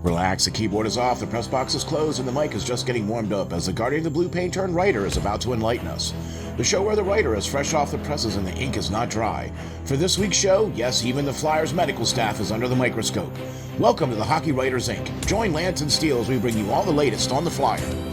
Relax, the keyboard is off, the press box is closed, and the mic is just getting warmed up as the Guardian of the Blue Paint turned writer is about to enlighten us. The show where the writer is fresh off the presses and the ink is not dry. For this week's show, yes, even the Flyers medical staff is under the microscope. Welcome to the Hockey Writers Inc. Join Lance and Steel as we bring you all the latest on the Flyer.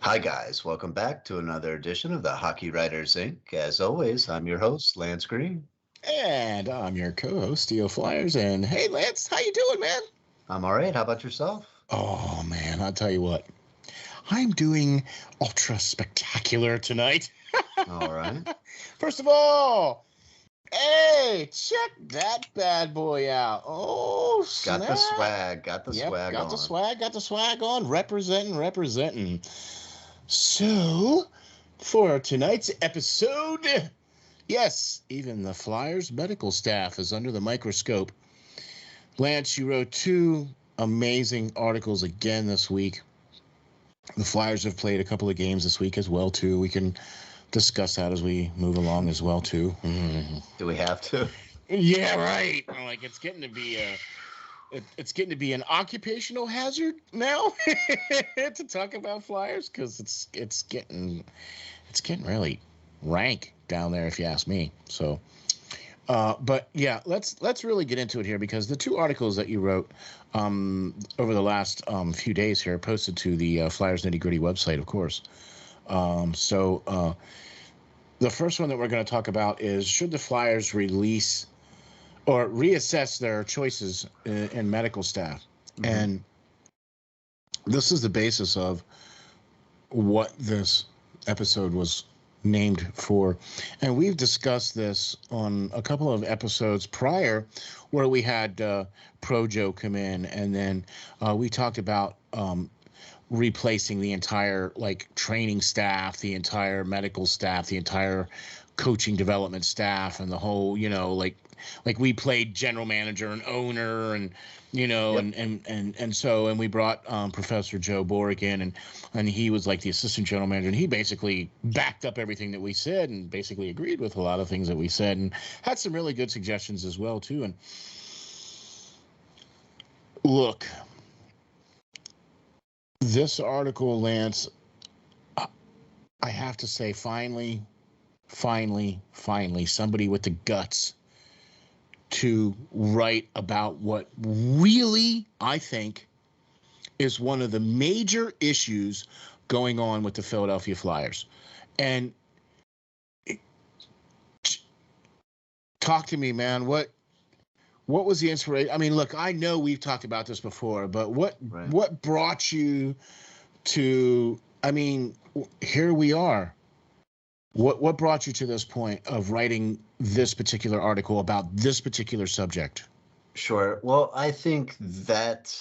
Hi guys, welcome back to another edition of the Hockey Writers Inc. As always, I'm your host, Lance Green. And I'm your co-host, SteelFlyers. And hey, Lance, how you doing, man? I'm all right. How about yourself? Oh, man, I'll tell you what. I'm doing ultra spectacular tonight. All right. First of all, hey, check that bad boy out. Oh, snap. Got the swag. Got the swag on. Got the swag on. Representing. So, for tonight's episode, yes, even the Flyers medical staff is under the microscope. Lance, you wrote two amazing articles again this week. The Flyers have played a couple of games this week as well, too. We can discuss that as we move along as well, too. Do we have to? Yeah, right. Like, it's getting to be an occupational hazard now to talk about Flyers, because it's getting really rank down there, if you ask me. So, but yeah, let's really get into it here, because the two articles that you wrote over the last few days here posted to the Flyers Nitty Gritty website, of course. So the first one that we're going to talk about is, should the Flyers release or reassess their choices in medical staff? Mm-hmm. And this is the basis of what this episode was named for. And we've discussed this on a couple of episodes prior, where we had Projo come in, and then we talked about replacing the entire training staff, the entire medical staff, the entire coaching development staff, and the whole, like we played general manager and owner, and yep. and we brought Professor Joe Boric in, and he was like the assistant general manager, and he basically backed up everything that we said and basically agreed with a lot of things that we said, and had some really good suggestions as well too. And look, this article, Lance, I have to say, finally, somebody with the guts to write about what really, I think, is one of the major issues going on with the Philadelphia Flyers. And talk to me, man. What was the inspiration? I mean, look, I know we've talked about this before, but what brought you to, I mean, here we are. What brought you to this point of writing this particular article about this particular subject? Sure. Well, I think that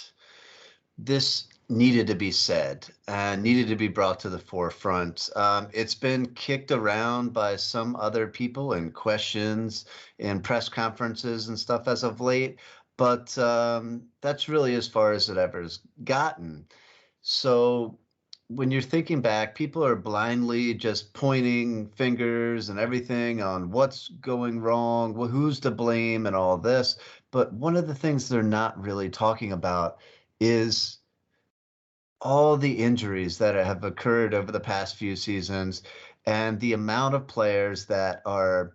this needed to be said and needed to be brought to the forefront. It's been kicked around by some other people in questions in press conferences and stuff as of late, but that's really as far as it ever has gotten. So when you're thinking back, people are blindly just pointing fingers and everything on what's going wrong, who's to blame and all this. But one of the things they're not really talking about is all the injuries that have occurred over the past few seasons, and the amount of players that are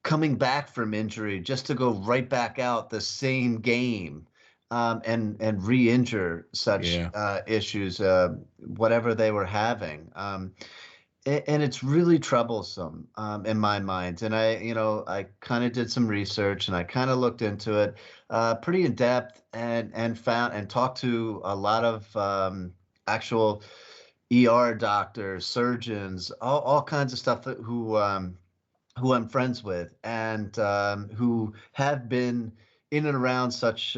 coming back from injury just to go right back out the same game. And re-injure such issues, whatever they were having. And it's really troublesome in my mind. And I kind of did some research, and I kind of looked into it pretty in depth, and found and talked to a lot of actual ER doctors, surgeons, all kinds of stuff who I'm friends with, and who have been in and around such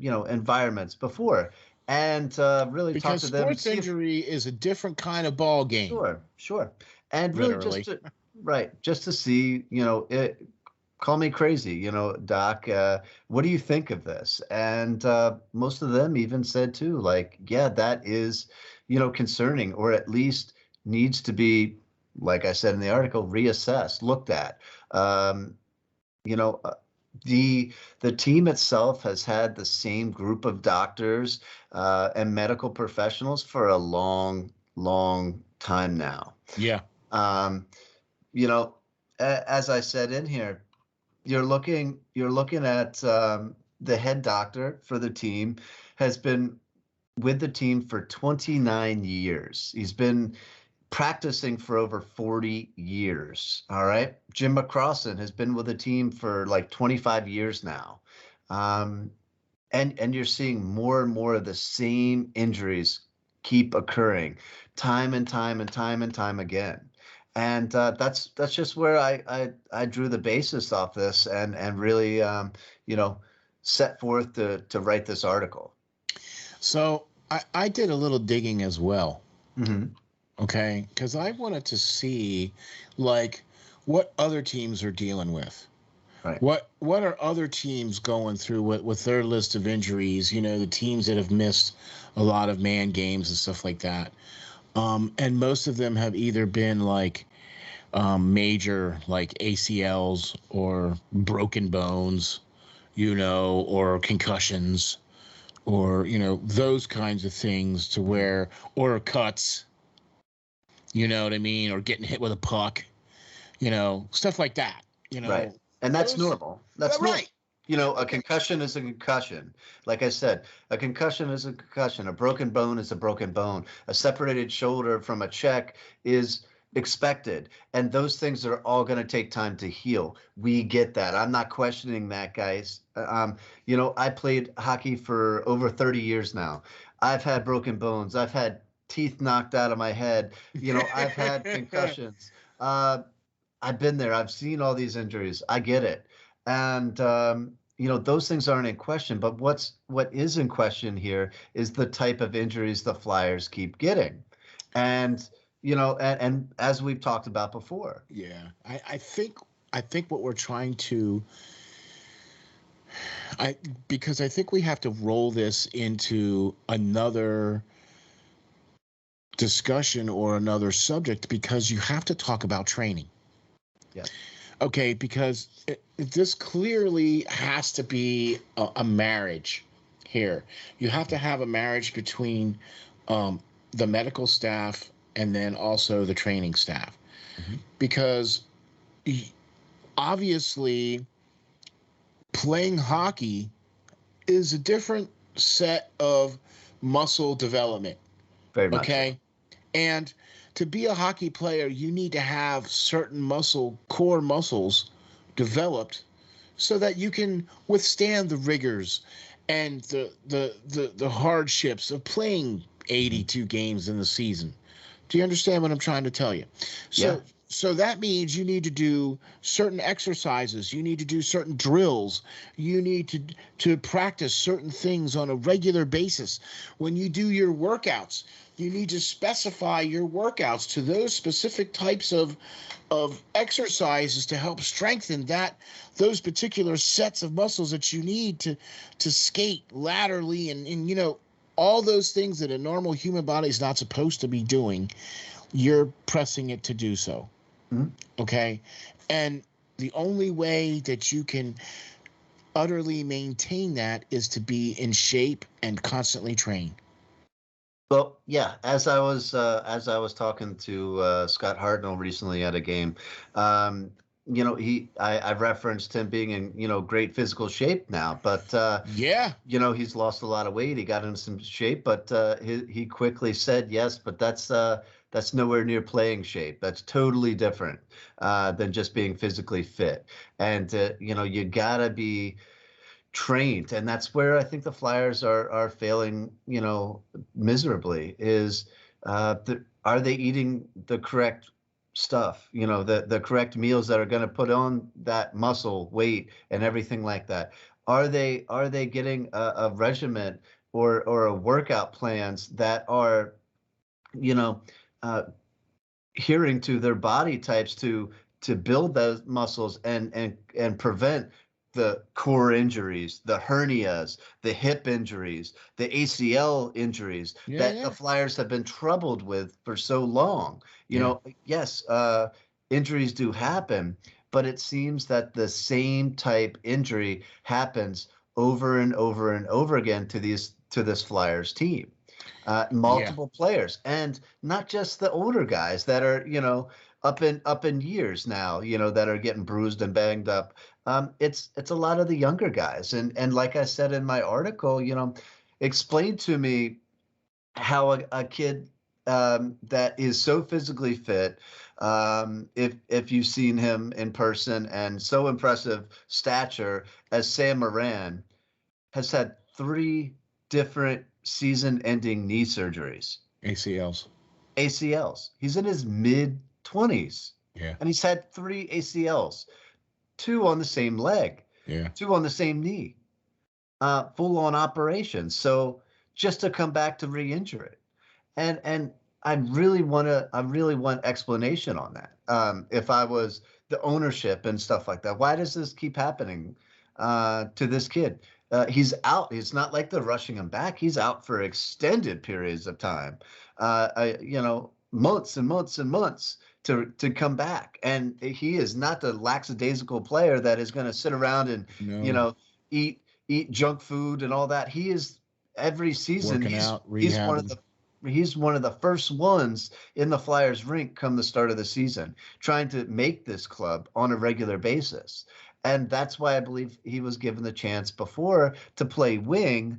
environments before, and really talk to them. Because sports injury is a different kind of ball game. Sure. And really just to see, call me crazy, Doc, what do you think of this? And most of them even said too, that is, concerning, or at least needs to be like I said in the article, reassessed, looked at. Um, you know, the team itself has had the same group of doctors and medical professionals for a long, long time now. Yeah. Um, you know, as I said in here, you're looking at the head doctor for the team has been with the team for 29 years. He's been practicing for over 40 years. All right. Jim McCrossan has been with the team for like 25 years now. Um, and you're seeing more and more of the same injuries keep occurring time and time and time and time again. And that's just where I drew the basis off this and really you know set forth to write this article. So I did a little digging as well. Hmm. Okay. Because I wanted to see, like, what other teams are dealing with. Right. What are other teams going through with their list of injuries? You know, the teams that have missed a lot of man games and stuff like that. And most of them have either been like major, like ACLs or broken bones, you know, or concussions, or you know those kinds of things to where, or cuts. You know what I mean? Or getting hit with a puck. You know, stuff like that. You Right. know, And that's those. normal. That's normal. Right. You know, a Okay. concussion is a concussion. Like I said, a concussion is a concussion. A broken bone is a broken bone. A separated shoulder from a check is expected. And those things are all going to take time to heal. We get that. I'm not questioning that, guys. You know, I played hockey for over 30 years now. I've had broken bones. I've had teeth knocked out of my head. You know, I've had concussions. I've been there. I've seen all these injuries. I get it. And you know, those things aren't in question, but what is in question here is the type of injuries the Flyers keep getting. And you know, and as we've talked about before. Yeah, I think what we're trying to I because I think we have to roll this into another discussion or another subject, because you have to talk about training. Yeah. Okay, because this clearly has to be a marriage here. You have to have a marriage between um, the medical staff and then also the training staff, Mhm. because obviously playing hockey is a different set of muscle development. Very much so. Okay. And to be a hockey player, you need to have certain core muscles developed so that you can withstand the rigors and the hardships of playing Mhm. 82 games in the season. Do you understand what I'm trying to tell you? Yeah. So that means you need to do certain exercises, you need to do certain drills, you need to practice certain things on a regular basis. When you do your workouts, you need to specify your workouts to those specific types of exercises to help strengthen those particular sets of muscles that you need to skate laterally, and you know all those things that a normal human body is not supposed to be doing. You're pressing it to do so. Mhm. Okay. And the only way that you can utterly maintain that is to be in shape and constantly train. Well, yeah, as I was talking to Scott Hartnell recently at a game, um, you know, I referenced him being in, you know, great physical shape now, but Yeah. you know, he's lost a lot of weight. He got into some shape, but he quickly said yes, but that's nowhere near playing shape. That's totally different than just being physically fit. And you know, you gotta be trained, and that's where I think the Flyers are failing, you know, miserably. Is are they eating the correct stuff? You know, the correct meals that are going to put on that muscle weight and everything like that. Are they getting a regimen or a workout plans that are, you know, uh, adhering to their body types to build those muscles and prevent the core injuries, the hernias, the hip injuries, the ACL injuries that the Flyers have been troubled with for so long. You know, yes, injuries do happen, but it seems that the same type injury happens over and over and over again to this Flyers team. Multiple players, and not just the older guys that are, up in years now, that are getting bruised and banged up. It's a lot of the younger guys, and like I said in my article, explain to me how a kid that is so physically fit, if you've seen him in person, and so impressive stature as Sam Moran, has had 3 different season-ending knee surgeries. ACLs. He's in his mid-20s. Yeah. And he's had 3 ACLs, 2 on the same leg. Yeah. 2 on the same knee. Full-on operations. So just to come back to re-injure it. And I really want explanation on that. If I was the ownership and stuff like that, why does this keep happening to this kid? He's out. It's not like they're rushing him back. He's out for extended periods of time, months and months and months to come back. And he is not the lackadaisical player that is going to sit around and, eat junk food and all that. He is every season. He's one of the first ones in the Flyers rink come the start of the season, trying to make this club on a regular basis. And that's why I believe he was given the chance before to play wing,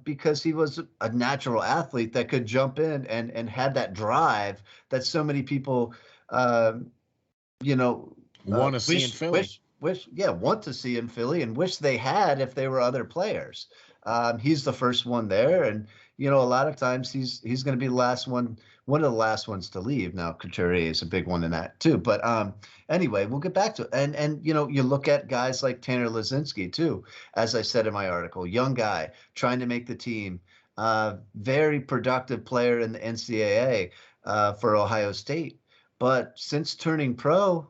because he was a natural athlete that could jump in and had that drive that so many people, want to see in Philly. Want to see in Philly and wish they had if they were other players. He's the first one there, and a lot of times he's going to be the last one of the last ones to leave. Now, Couturier is a big one in that too. But anyway, we'll get back to it. And you look at guys like Tanner Laczynski too, as I said in my article, young guy trying to make the team, very productive player in the NCAA for Ohio State. But since turning pro,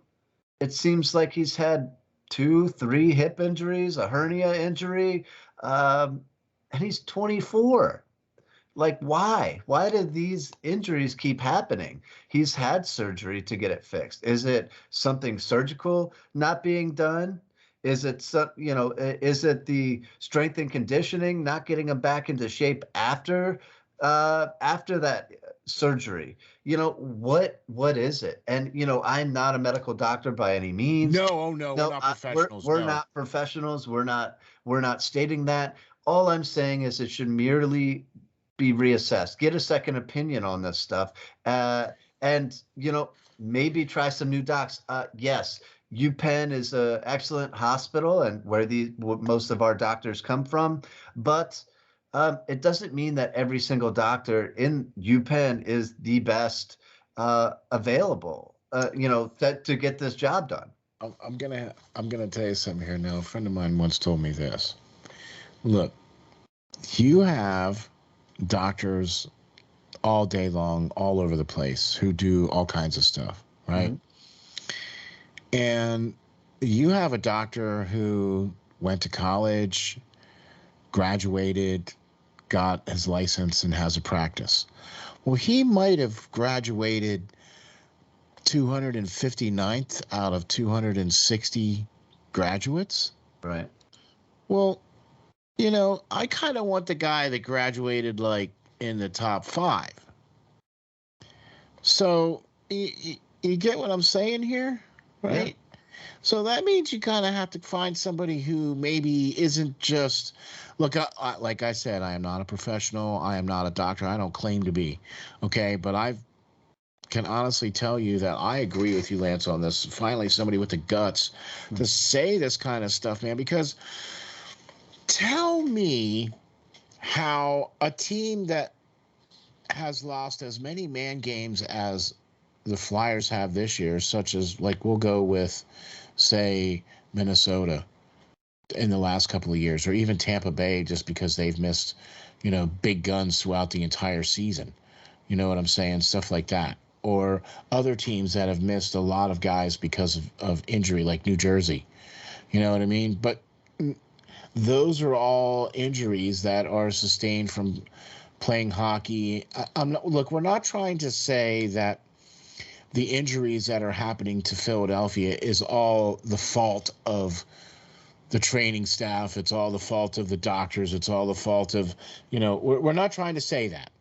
it seems like he's had 2-3 hip injuries, a hernia injury, and he's 24. Like, why? Why do these injuries keep happening? He's had surgery to get it fixed. Is it something surgical not being done? Is it is it the strength and conditioning not getting him back into shape after that surgery? What is it? And I'm not a medical doctor by any means. No, we're not professionals. We're not professionals. We're not stating that. All I'm saying is it should merely be reassessed. Get a second opinion on this stuff, and maybe try some new docs. Yes, UPenn is an excellent hospital and where most of our doctors come from, but it doesn't mean that every single doctor in UPenn is the best available. To get this job done. I'm gonna tell you something here now. A friend of mine once told me this. Look, you have doctors all day long, all over the place, who do all kinds of stuff, right? Mm-hmm. And you have a doctor who went to college, graduated, got his license, and has a practice. Well, he might have graduated 259th out of 260 graduates. Right. Well, I kind of want the guy that graduated like in the top 5. So you get what I'm saying here, right? Yeah. So that means you kind of have to find somebody who maybe isn't just, look, like I said, I am not a professional. I am not a doctor. I don't claim to be. Okay. But I can honestly tell you that I agree with you, Lance, on this. Finally, somebody with the guts to say this kind of stuff, man, because tell me how a team that has lost as many man games as the Flyers have this year, such as, like, we'll go with, say, Minnesota in the last couple of years, or even Tampa Bay, just because they've missed, big guns throughout the entire season. You know what I'm saying? Stuff like that. Or other teams that have missed a lot of guys because of injury, like New Jersey. You know what I mean? But those are all injuries that are sustained from playing hockey. I'm not, look, we're not trying to say that the injuries that are happening to Philadelphia is all the fault of the training staff. It's all the fault of the doctors. It's all the fault of, we're not trying to say that.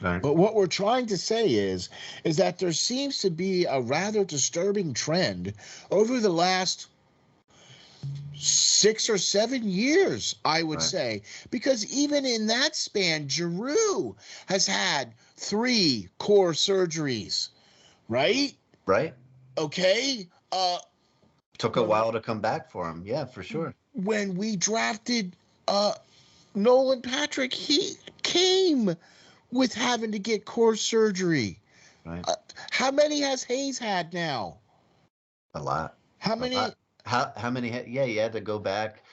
Right. But what we're trying to say is that there seems to be a rather disturbing trend over the last 6 or 7 years, I would say, because even in that span, Giroux has had 3 core surgeries, right? Right. Okay. Took a while to come back for him. Yeah, for sure. When we drafted Nolan Patrick, he came with having to get core surgery. Right. How many has Hayes had now? A lot. How many? How many? Yeah, you had to go back,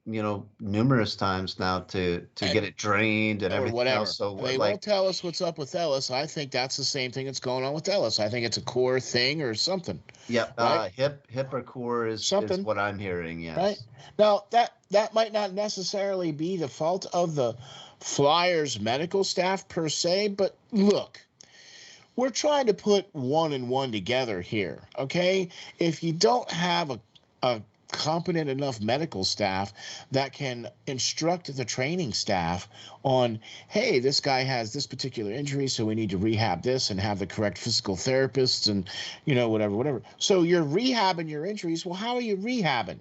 numerous times now to get it drained and everything whatever. else. So they won't tell us what's up with Ellis. I think that's the same thing that's going on with Ellis. I think it's a core thing or something. Yeah, right? hip or core is what I'm hearing. Yes. Right. Now that might not necessarily be the fault of the Flyers medical staff per se, but look. We're trying to put 1 and 1 together here, okay? If you don't have a competent enough medical staff that can instruct the training staff on, hey, this guy has this particular injury, so we need to rehab this and have the correct physical therapists and, whatever. So you're rehabbing your injuries. Well, how are you rehabbing?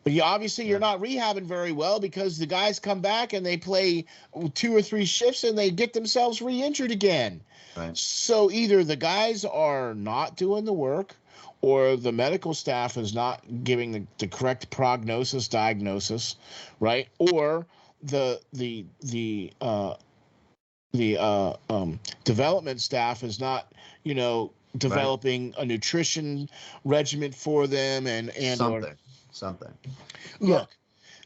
But you're not rehabbing very well because the guys come back and they play 2 or 3 shifts and they get themselves re-injured again. Right. So either the guys are not doing the work or the medical staff is not giving the correct diagnosis, right? Or the development staff is not, developing a nutrition regimen for them and something. Look,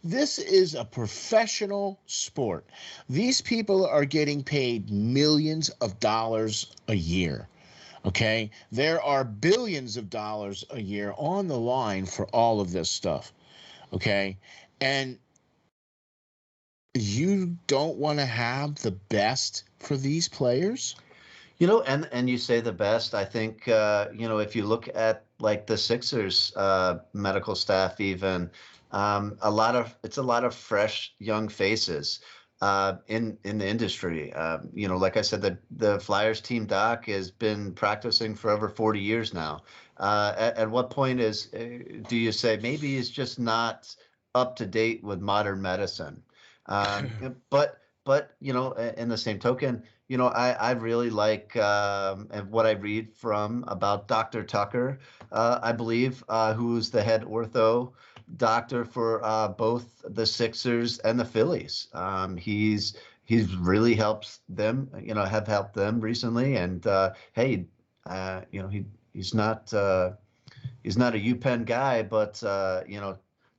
this is a professional sport. These people are getting paid millions of dollars a year. Okay? There are billions of dollars a year on the line for all of this stuff. Okay? And you don't want to have the best for these players? And you say the best. I think, if you look at like the Sixers medical staff, even a lot of fresh young faces in the industry. Like I said, the Flyers team doc has been practicing for over 40 years now. At what point do you say maybe he's just not up to date with modern medicine? But in the same token, I really like what I read about Dr. Tucker, I believe, who's the head ortho doctor for both the Sixers and the Phillies. He's really helped them, have helped them recently. And hey, he's not a UPenn guy, but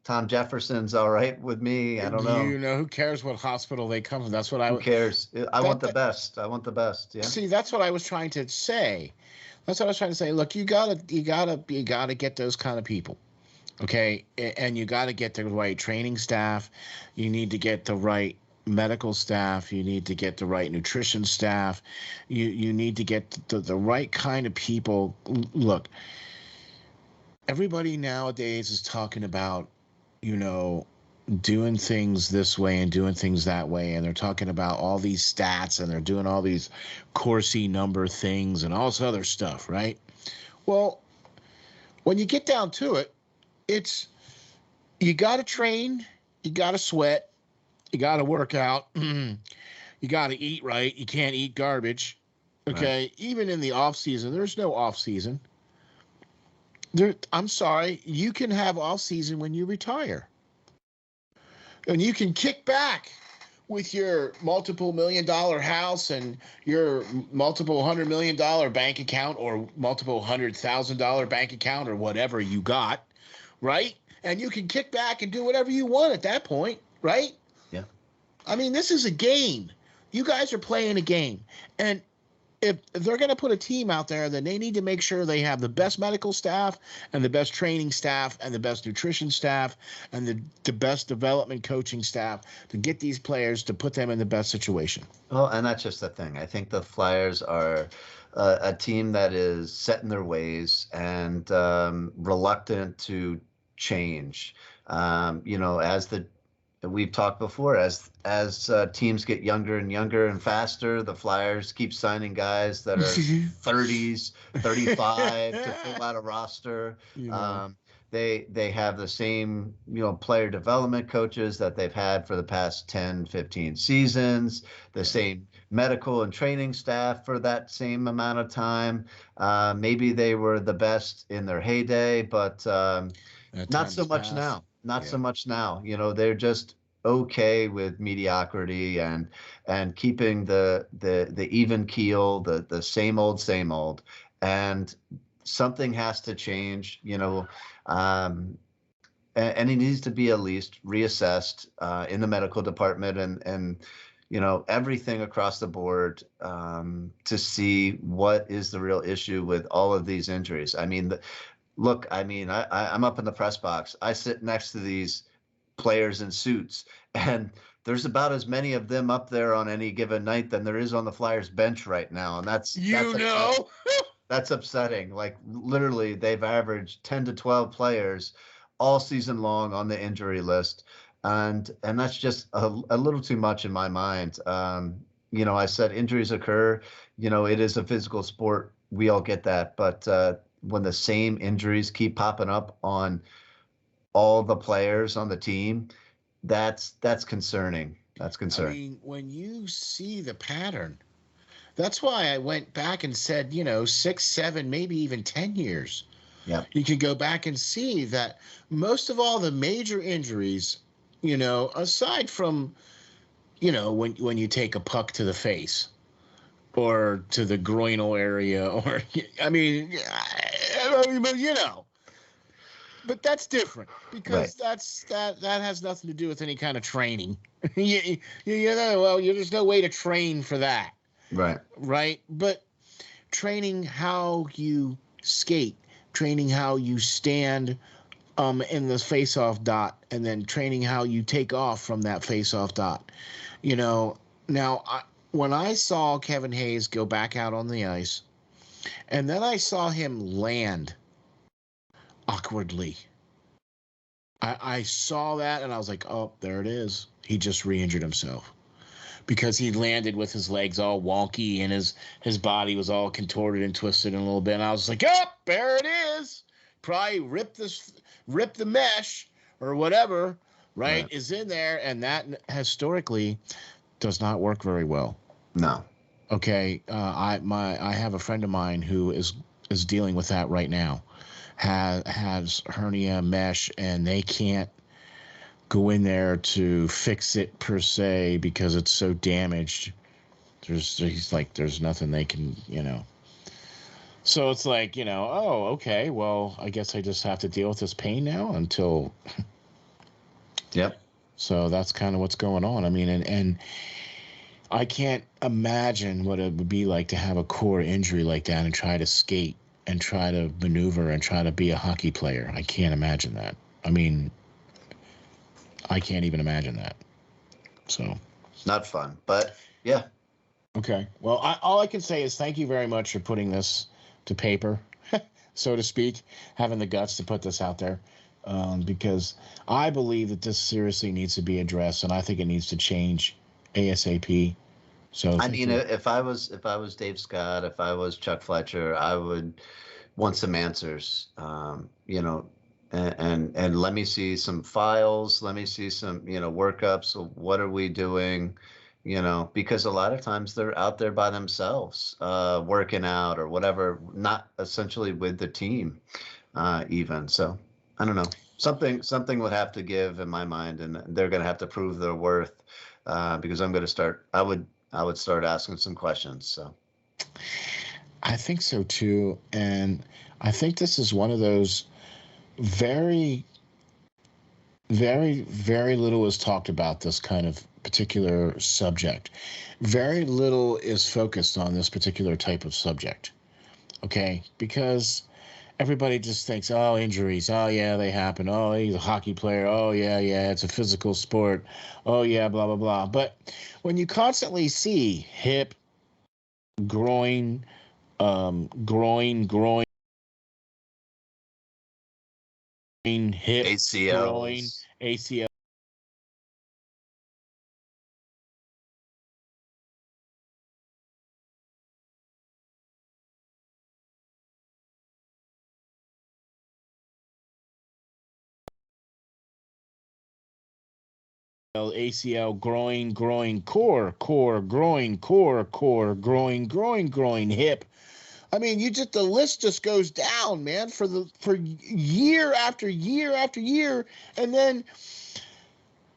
Tom Jefferson's all right with me. I don't know. Who cares what hospital they come from? That's what Who cares? I want the best. I want the best. Yeah. See, that's what I was trying to say. Look, you gotta get those kind of people. Okay. And you gotta get the right training staff. You need to get the right medical staff. You need to get the right nutrition staff. You need to get the right kind of people. Look, everybody nowadays is talking about, doing things this way and doing things that way. And they're talking about all these stats and they're doing all these Corsi number things and all this other stuff, right? Well, when you get down to it, it's you got to train, you got to sweat, you got to work out, you got to eat right. You can't eat garbage. Okay. Right. Even in the off season, there's no off season. I'm sorry, you can have off season when you retire. And you can kick back with your multiple $1 million house and your multiple $100 million bank account or multiple $100,000 bank account or whatever you got, right? And you can kick back and do whatever you want at that point, right? Yeah. I mean, this is a game. You guys are playing a game. And if they're going to put a team out there, then they need to make sure they have the best medical staff and the best training staff and the best nutrition staff and the best development coaching staff to get these players to put them in the best situation. Well, and that's just the thing. I think the Flyers are a team that is set in their ways and reluctant to change. As we've talked before, as teams get younger and younger and faster, the Flyers keep signing guys that are 30s, 35 to fill out a roster. They have the same, player development coaches that they've had for the past 10, 15 seasons, the same medical and training staff for that same amount of time. Maybe they were the best in their heyday, but not so much now. Not so much now. They're just okay with mediocrity and keeping the even keel, the same old. And something has to change, and it needs to be at least reassessed in the medical department and everything across the board to see what is the real issue with all of these injuries. I mean, I'm up in the press box. I sit next to these players in suits, and there's about as many of them up there on any given night than there is on the Flyers bench right now. And that's that's upsetting. Like, literally, they've averaged 10 to 12 players all season long on the injury list. And that's just a little too much in my mind. I said injuries occur. It is a physical sport. We all get that. But when the same injuries keep popping up on all the players on the team, that's concerning. That's concerning. I mean, when you see the pattern, that's why I went back and said, 6, 7, maybe even 10 years. Yeah. You can go back and see that most of all the major injuries, aside from, when you take a puck to the face or to the groinal area, or, but that's different because that has nothing to do with any kind of training. There's no way to train for that. Right. But training how you skate, training how you stand in the face-off dot, and then training how you take off from that face-off dot. When I saw Kevin Hayes go back out on the ice, and then I saw him land awkwardly, I saw that and I was like, oh, there it is. He just re-injured himself. Because he landed with his legs all wonky and his body was all contorted and twisted in a little bit. And I was like, oh, there it is. Probably ripped the mesh or whatever, right, is in there. And that historically does not work very well. No. Okay. I have a friend of mine who is dealing with that right now. Has hernia mesh, and they can't go in there to fix it per se because it's so damaged. There's nothing they can, So it's like, oh, okay, well, I guess I just have to deal with this pain now until. Yep. So that's kind of what's going on. I mean, and I can't imagine what it would be like to have a core injury like that and try to skate and try to maneuver and try to be a hockey player. I can't imagine that. I mean, I can't even imagine that. So it's not fun, but yeah. Okay. Well, all I can say is thank you very much for putting this to paper, so to speak, having the guts to put this out there, because I believe that this seriously needs to be addressed, and I think it needs to change ASAP. So I mean, if I was Dave Scott, if I was Chuck Fletcher, I would want some answers. And let me see some files. Let me see some, workups. What are we doing? Because a lot of times they're out there by themselves, working out or whatever, not essentially with the team, even. So I don't know. Something would have to give in my mind, and they're going to have to prove their worth, because I'm going to start. I would start asking some questions. So I think so too, and I think this is one of those very very, very little is talked about this kind of particular subject. Very little is focused on this particular type of subject. Okay, because everybody just thinks, oh, injuries. Oh, yeah, they happen. Oh, he's a hockey player. Oh, yeah, yeah, it's a physical sport. Oh, yeah, blah, blah, blah. But when you constantly see hip, groin, groin, hip, groin, ACLs. ACL, ACL, groin, groin, hip. I mean, the list just goes down, man, for year after year after year. And then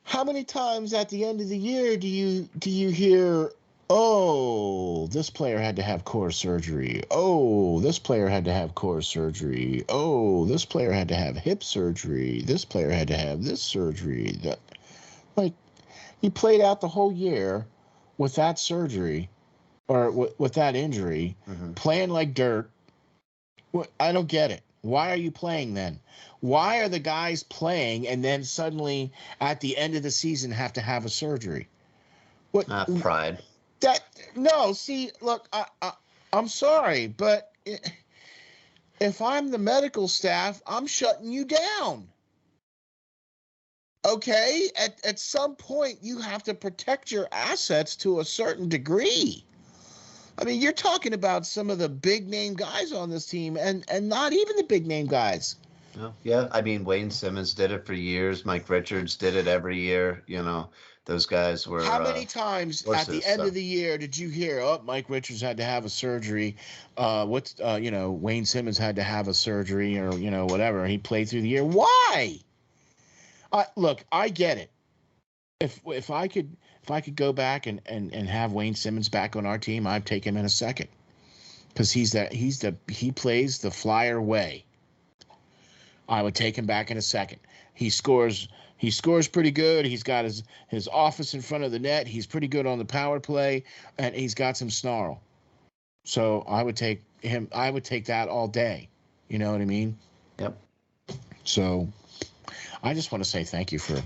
how many times at the end of the year do you hear, oh, this player had to have core surgery. Oh, this player had to have core surgery. Oh, this player had to have hip surgery. This player had to have this surgery. That, like, he played out the whole year with that surgery or with that injury, playing like dirt. I don't get it. Why are you playing then? Why are the guys playing and then suddenly at the end of the season have to have a surgery? What Pride. that no, see, look, I'm sorry, but if I'm the medical staff, I'm shutting you down. Okay, at some point you have to protect your assets to a certain degree. I mean, you're talking about some of the big name guys on this team and not even the big name guys. Oh, yeah, I mean, Wayne Simmons did it for years. Mike Richards did it every year. Those guys were How many times at the horses. end So. of the year did you hear, oh, Mike Richards had to have a surgery? Wayne Simmons had to have a surgery or, whatever. He played through the year. Why? Look, I get it. If I could go back and have Wayne Simmons back on our team, I'd take him in a second because he plays the Flyer way. I would take him back in a second. He scores pretty good. He's got his office in front of the net. He's pretty good on the power play, and he's got some snarl. So I would take him. I would take that all day. You know what I mean? Yep. So I just want to say thank you for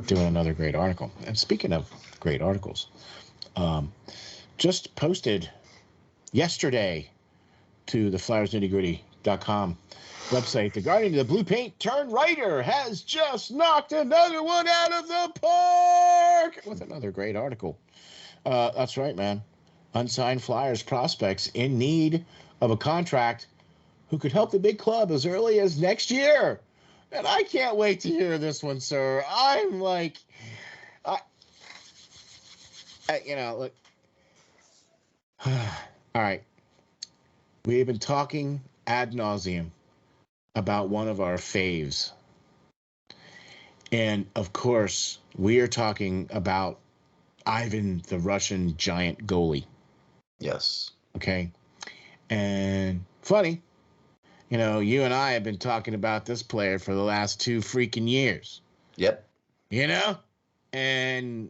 doing another great article. And speaking of great articles, just posted yesterday to the FlyersNittyGritty.com website. The Guardian of the Blue Paint turned writer has just knocked another one out of the park with another great article. That's right, man. Unsigned Flyers Prospects in need of a contract who could help the big club as early as next year. And I can't wait to hear this one, sir. I'm like, look. All right. We have been talking ad nauseum about one of our faves. And of course, we are talking about Ivan, the Russian giant goalie. Yes. Okay. And funny, you and I have been talking about this player for the last 2 freaking years. Yep. And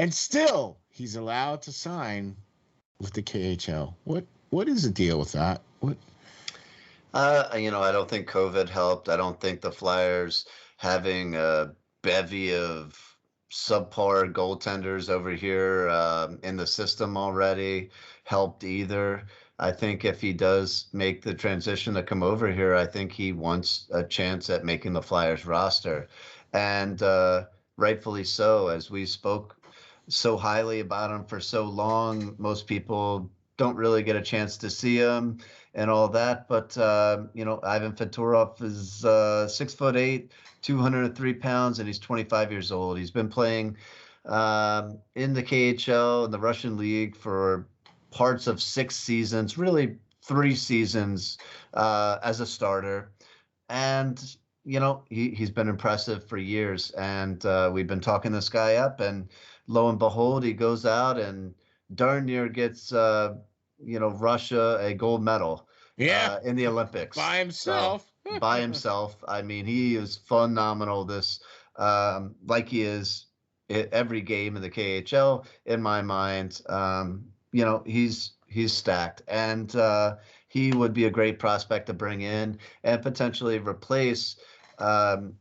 still he's allowed to sign with the KHL. What is the deal with that? What? I don't think COVID helped. I don't think the Flyers having a bevy of subpar goaltenders over here in the system already helped either. I think if he does make the transition to come over here, I think he wants a chance at making the Flyers roster. And rightfully so, as we spoke so highly about him for so long, most people don't really get a chance to see him and all that. But, Ivan Fetturov is 6'8", 203 pounds, and he's 25 years old. He's been playing in the KHL, in the Russian league, for parts of 6 seasons, really 3 seasons as a starter. And, he's been impressive for years. And we've been talking this guy up, and lo and behold, he goes out and darn near gets, Russia a gold medal in the Olympics. By himself. by himself. I mean, he is phenomenal. This, like he is every game in the KHL in my mind. He's stacked, and he would be a great prospect to bring in and potentially replace. Um,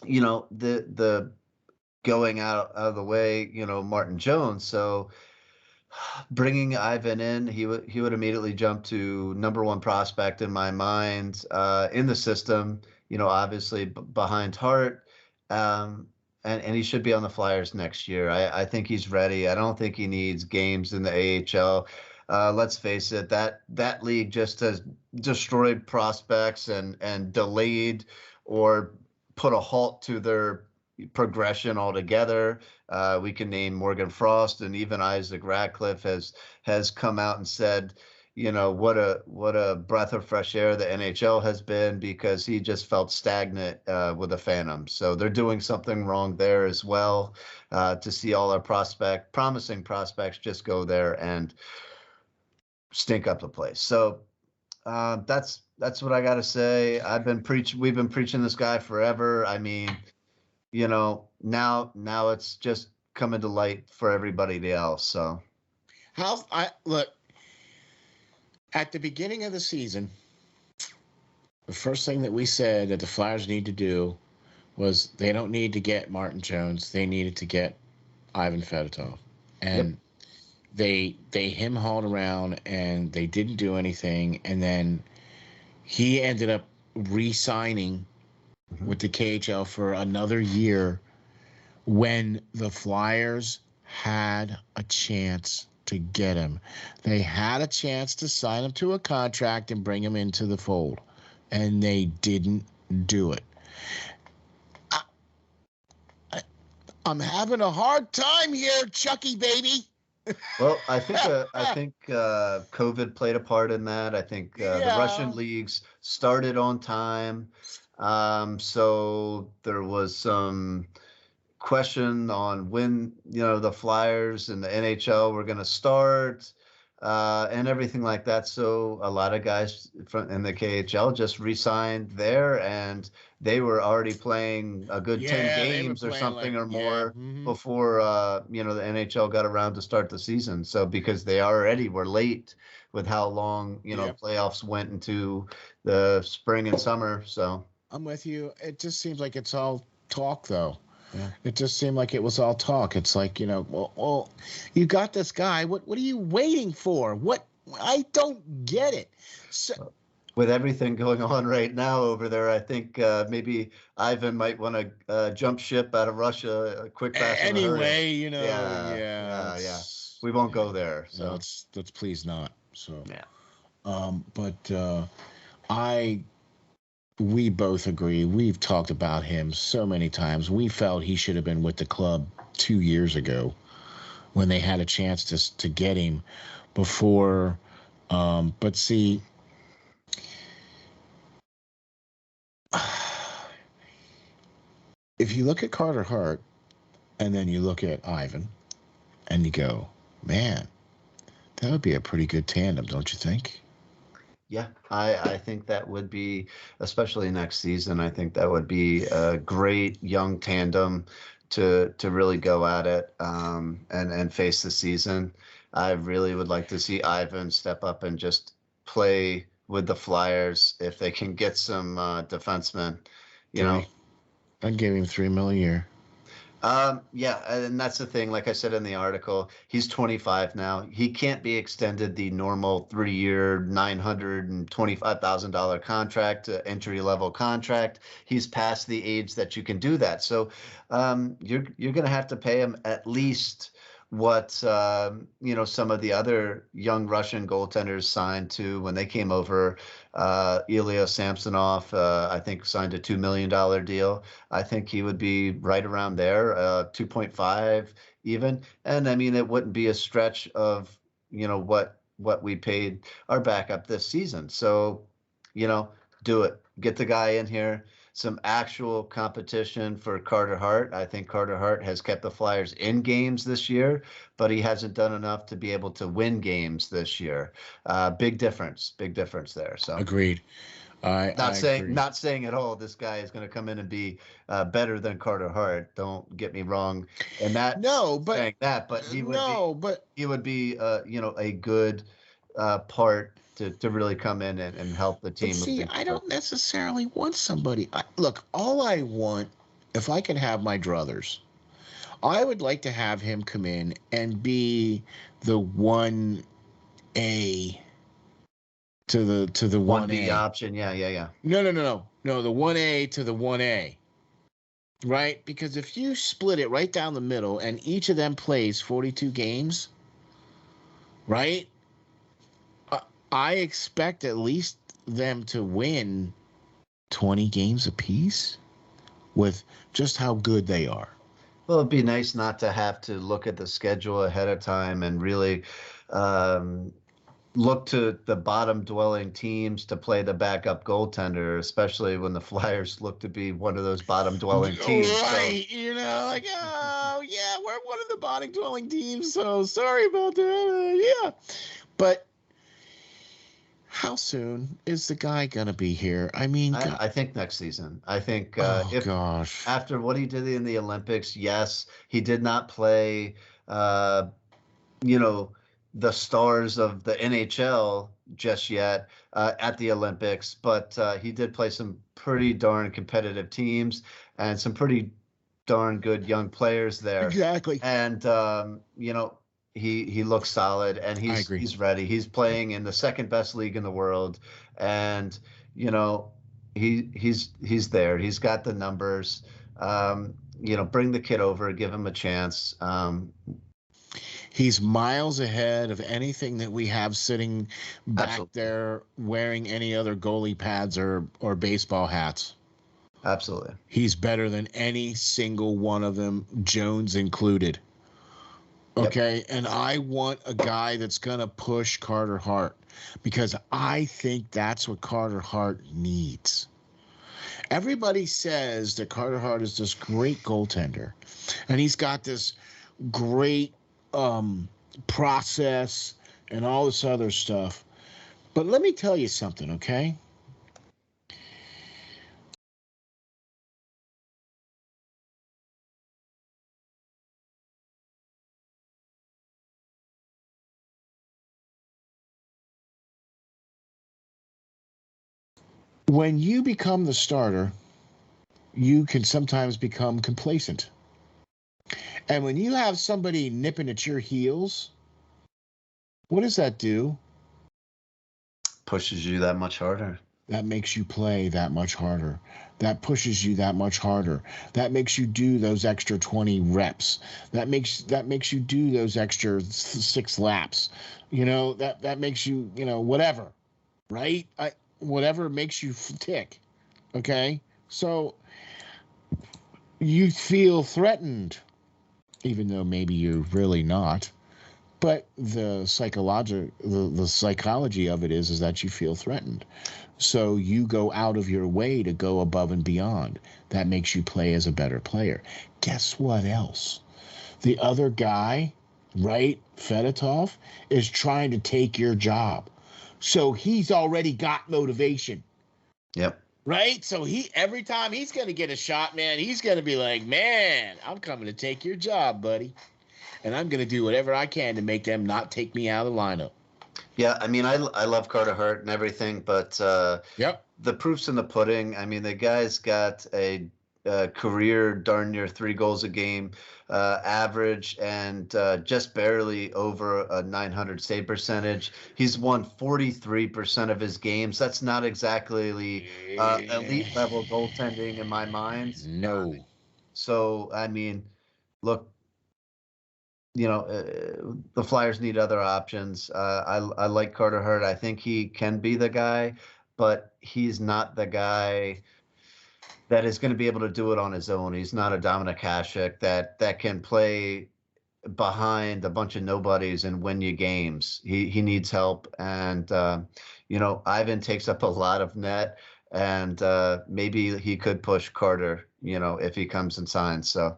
the going out of the way, Martin Jones. So bringing Ivan in, he would immediately jump to number one prospect in my mind in the system. Obviously behind Hart, um, and he should be on the Flyers next year. I think he's ready. I don't think he needs games in the AHL. Let's face it, that league just has destroyed prospects and delayed or put a halt to their progression altogether. We can name Morgan Frost, and even Isaac Ratcliffe has come out and said, what a breath of fresh air the NHL has been, because he just felt stagnant with the Phantoms. So they're doing something wrong there as well. To see all our promising prospects just go there and stink up the place. So that's what I got to say. We've been preaching this guy forever. I mean, now it's just coming to light for everybody else. So look, at the beginning of the season, the first thing that we said that the Flyers need to do was they don't need to get Martin Jones. They needed to get Ivan Fedotov. And they him-hauled around and they didn't do anything. And then he ended up re-signing with the KHL for another year when the Flyers had a chance to get him. They had a chance to sign him to a contract and bring him into the fold, and they didn't do it. I'm having a hard time here, Chucky baby. Well, I think COVID played a part in that. I think the Russian leagues started on time. So there was some question on when, the Flyers and the NHL were going to start and everything like that. So a lot of guys in the KHL just re-signed there, and they were already playing a good 10 games or something or more before, the NHL got around to start the season. So because they already were late with how long, playoffs went into the spring and summer. So I'm with you. It just seems like it's all talk, though. Yeah. It just seemed like it was all talk. It's like, well, you got this guy. What are you waiting for? What? I don't get it. So, with everything going on right now over there, I think maybe Ivan might want to jump ship out of Russia quick, fast, and anyway, yeah. We won't go there. So let's please not. So yeah. But we both agree. We've talked about him so many times. We felt he should have been with the club 2 years ago when they had a chance to get him before. But see, if you look at Carter Hart and then you look at Ivan and you go, man, that would be a pretty good tandem, don't you think? Yeah, I think that would be, especially next season, I think that would be a great young tandem to really go at it and face the season. I really would like to see Ivan step up and just play with the Flyers if they can get some defensemen, I'd give him $3 million a year. Yeah, and that's the thing. Like I said in the article, he's 25 now. He can't be extended the normal 3-year, $925,000 contract, entry-level contract. He's past the age that you can do that. So you're going to have to pay him at least what some of the other young Russian goaltenders signed to when they came over. Ilya Samsonov, I think, signed a $2 million deal. I think he would be right around there, 2.5 even. And I mean, it wouldn't be a stretch of what we paid our backup this season. So do it. Get the guy in here. Some actual competition for Carter Hart. I think Carter Hart has kept the Flyers in games this year, but he hasn't done enough to be able to win games this year. Big difference there. So agreed. I agree. Not saying at all this guy is going to come in and be better than Carter Hart. Don't get me wrong, and that No, but saying that, but no, but he would be a good part to really come in and help the team see, moving I forward. don't necessarily want somebody. Look, all I want, if I can have my druthers, I would like to have him come in and be the 1A to the One one B A. option, yeah. No, the 1A to the 1A. Right? Because if you split it right down the middle and each of them plays 42 games, right? I expect at least them to win 20 games apiece with just how good they are. Well, it'd be nice not to have to look at the schedule ahead of time and really um, look to the bottom dwelling teams to play the backup goaltender, especially when the Flyers look to be one of those bottom dwelling teams. So Right. Like, oh, yeah, we're one of the bottom dwelling teams. So sorry about that. Yeah. But how soon is the guy going to be here? I mean, God. I think next season. I think Oh, if gosh. after what he did in the Olympics, yes, he did not play, uh, you know, the stars of the NHL just yet at the Olympics, but he did play some pretty darn competitive teams and some pretty darn good young players there. Exactly. And he looks solid and I agree. he's ready. He's playing in the second best league in the world, and you know he's there. He's got the numbers. Bring the kid over, give him a chance. He's miles ahead of anything that we have sitting back Absolutely. there wearing any other goalie pads or baseball hats. Absolutely. He's better than any single one of them, Jones included. Okay. Yep. And I want a guy that's going to push Carter Hart because I think that's what Carter Hart needs. Everybody says that Carter Hart is this great goaltender, and he's got this great process and all this other stuff. But let me tell you something, okay? When you become the starter, you can sometimes become complacent. And when you have somebody nipping at your heels, what does that do? Pushes you that much harder. That makes you play that much harder. That pushes you that much harder. That makes you do those extra 20 reps. That makes you do those extra 6 laps. That makes you, whatever. Right? Whatever makes you tick. Okay? So you feel threatened, even though maybe you're really not. But the psychology of it is that you feel threatened. So you go out of your way to go above and beyond. That makes you play as a better player. Guess what else? The other guy, right, Fetturov, is trying to take your job. So he's already got motivation. Yep. Right? So every time he's going to get a shot, man, he's going to be like, man, I'm coming to take your job, buddy. And I'm going to do whatever I can to make them not take me out of the lineup. Yeah, I mean, I love Carter Hart and everything, but yep, the proof's in the pudding. I mean, the guy's got a career darn near 3 goals a game average and just barely over a 900 save percentage. He's won 43% of his games. That's not exactly elite level goaltending in my mind. No. So, I mean, look, the Flyers need other options. I like Carter Hart. I think he can be the guy, but he's not the guy that is going to be able to do it on his own. He's not a Dominik Hasek that can play behind a bunch of nobodies and win you games. He needs help, and Ivan takes up a lot of net, and maybe he could push Carter, if he comes and signs. So.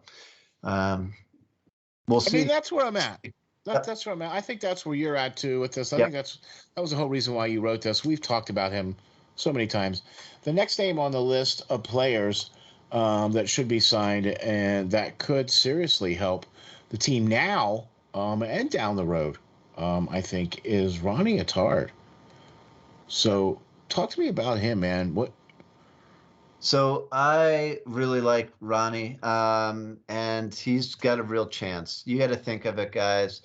We'll see. I mean, that's where I'm at. That's where I'm at. I think that's where you're at too with this. I think that was the whole reason why you wrote this. We've talked about him so many times. The next name on the list of players that should be signed and that could seriously help the team now and down the road, I think, is Ronnie Attard. So talk to me about him, man. What? So I really like Ronnie, and he's got a real chance. You got to think of it, guys.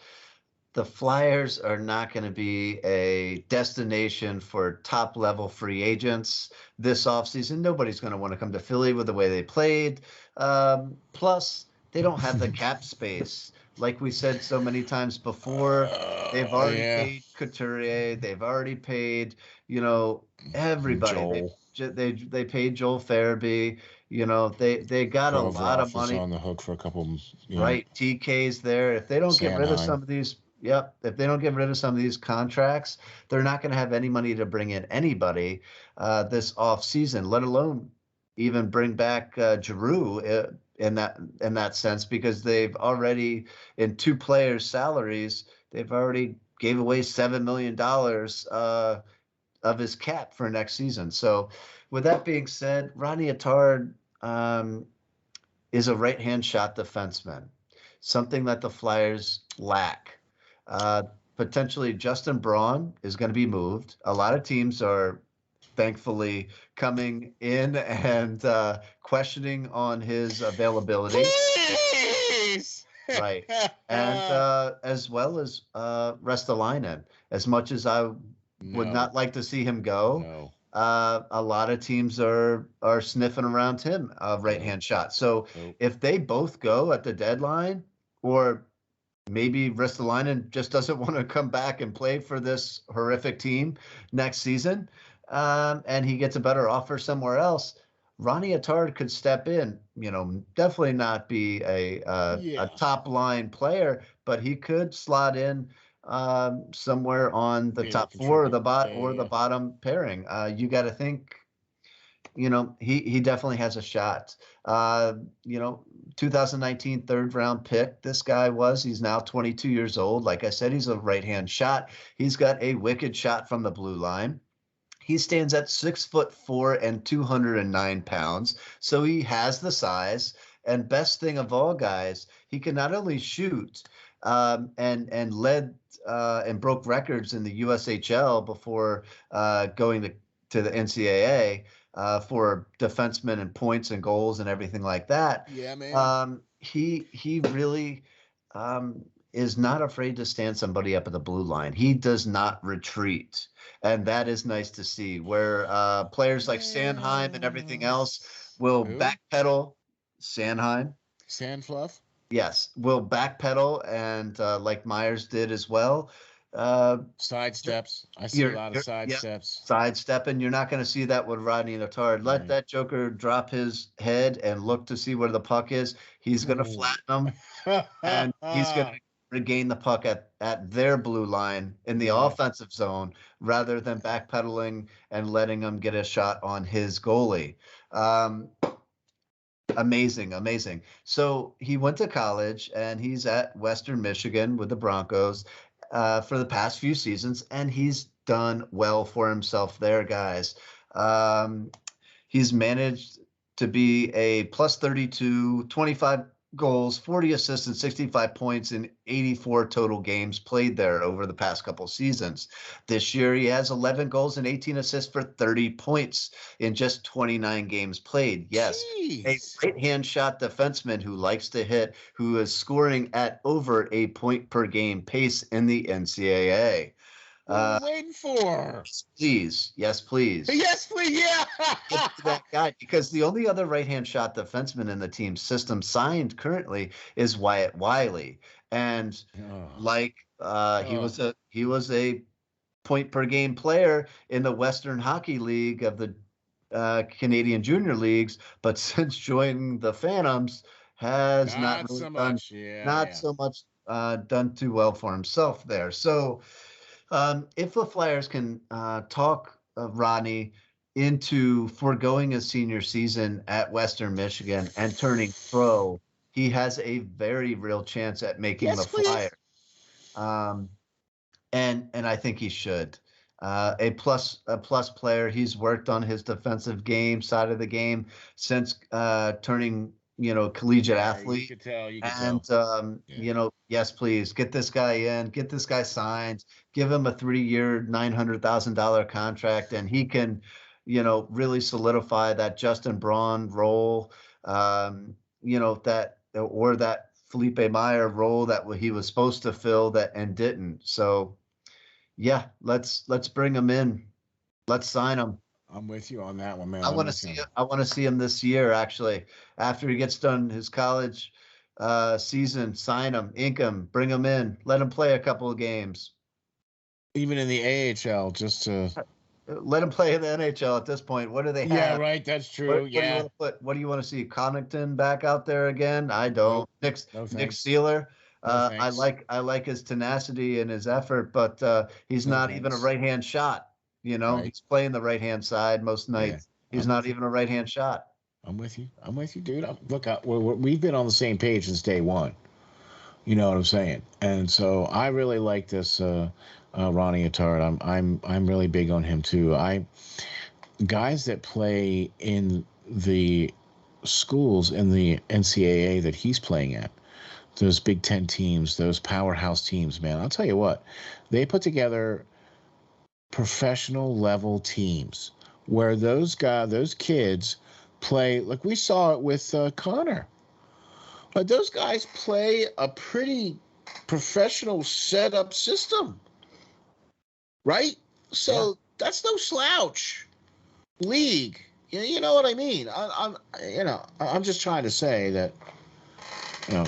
The Flyers are not going to be a destination for top level free agents this offseason. Nobody's going to want to come to Philly with the way they played. Plus, they don't have the cap space. Like we said so many times before, they've already Yeah. paid Couturier. They've already paid, everybody. They paid Joel Farabee. They got a lot of Provorov is money. on the hook for a couple. Right, TK's there. If they don't get rid of Sanheim. some of these, if they don't get rid of some of these contracts, they're not going to have any money to bring in anybody this off season, let alone even bring back Giroux in that sense, because they've already, in two players' salaries, they've already gave away $7 million of his cap for next season. So, with that being said, Ronnie Attard is a right-hand shot defenseman, something that the Flyers lack. Potentially, Justin Braun is going to be moved. A lot of teams are thankfully coming in and questioning on his availability. Please! Right. And as well as Restalainen. As much as I would not like to see him go, a lot of teams are sniffing around him a right-hand shot. So if they both go at the deadline, or maybe Ristolainen just doesn't want to come back and play for this horrific team next season, and he gets a better offer somewhere else, Ronnie Attard could step in. Definitely not be a top-line player, but he could slot in somewhere on the top four or the bottom pairing. You got to think, he definitely has a shot. 2019 third round pick. This guy he's now 22 years old. Like I said, he's a right-hand shot. He's got a wicked shot from the blue line. He stands at 6'4" and 209 pounds. So he has the size, and best thing of all, guys, he can not only shoot, and led and broke records in the USHL before going to the NCAA for defensemen and points and goals and everything like that. Yeah, man. He really is not afraid to stand somebody up at the blue line. He does not retreat, and that is nice to see. Where players like Sanheim and everything else will backpedal. Sanheim. Sandfluff? Yes, will backpedal, and like Myers did as well. Side steps. I see a lot of side steps. Sidestepping. You're not going to see that with Rodney Attard. Let that Joker drop his head and look to see where the puck is. He's going to flatten him, and he's going to regain the puck at their blue line in the offensive zone, rather than backpedaling and letting him get a shot on his goalie. Amazing. So he went to college, and he's at Western Michigan with the Broncos for the past few seasons, and he's done well for himself there, guys. He's managed to be a plus 32, 25 goals, 40 assists, and 65 points in 84 total games played there over the past couple seasons. This year, he has 11 goals and 18 assists for 30 points in just 29 games played. Yes, a right-hand shot defenseman who likes to hit, who is scoring at over a point per game pace in the NCAA. Waiting for. Please. Yes, please. Yes, please. Yeah. That guy, because the only other right-hand shot defenseman in the team system signed currently is Wyatt Wiley, and he was a point per game player in the Western Hockey League of the Canadian Junior Leagues, but since joining the Phantoms, has not really so much done too well for himself there. So. If the Flyers can talk Ronnie into foregoing his senior season at Western Michigan and turning pro, he has a very real chance at making the Flyers. And I think he should. a plus player. He's worked on his defensive game side of the game since turning, collegiate athlete. You could tell. You could And tell. Yeah. yes, please get this guy in, get this guy signed, give him a 3-year, $900,000 contract, and he can, really solidify that Justin Braun role, that Felipe Meyer role that he was supposed to fill that and didn't. So yeah, let's bring him in. Let's sign him. I'm with you on that one, man. I I'm want to with see you. it. I want to see him this year, actually, after he gets done his college season. Sign him, ink him, bring him in, let him play a couple of games. Even in the AHL, just to Let him play in the NHL at this point. What do they yeah, have? right. That's true. What do you want to put? What do you want to see? Connaughton back out there again? I don't. No, Nick thanks. Sealer. No I thanks. like his tenacity and his effort, but he's No not even a thanks. right hand shot. Right. He's playing the right hand side most Yeah. nights. He's I'm not with you. even a right hand shot. I'm with you. I'm with you, dude. Look, we've been on the same page since day one. You know what I'm saying? And so I really like this Ronnie Attard. I'm really big on him too. Guys that play in the schools in the NCAA that he's playing at, those Big Ten teams, those powerhouse teams, man. I'll tell you what, they put together professional level teams where those kids play. Like we saw it with Connor. But those guys play a pretty professional setup system, right? So that's no slouch league. You know what I mean? I'm just trying to say that, you know.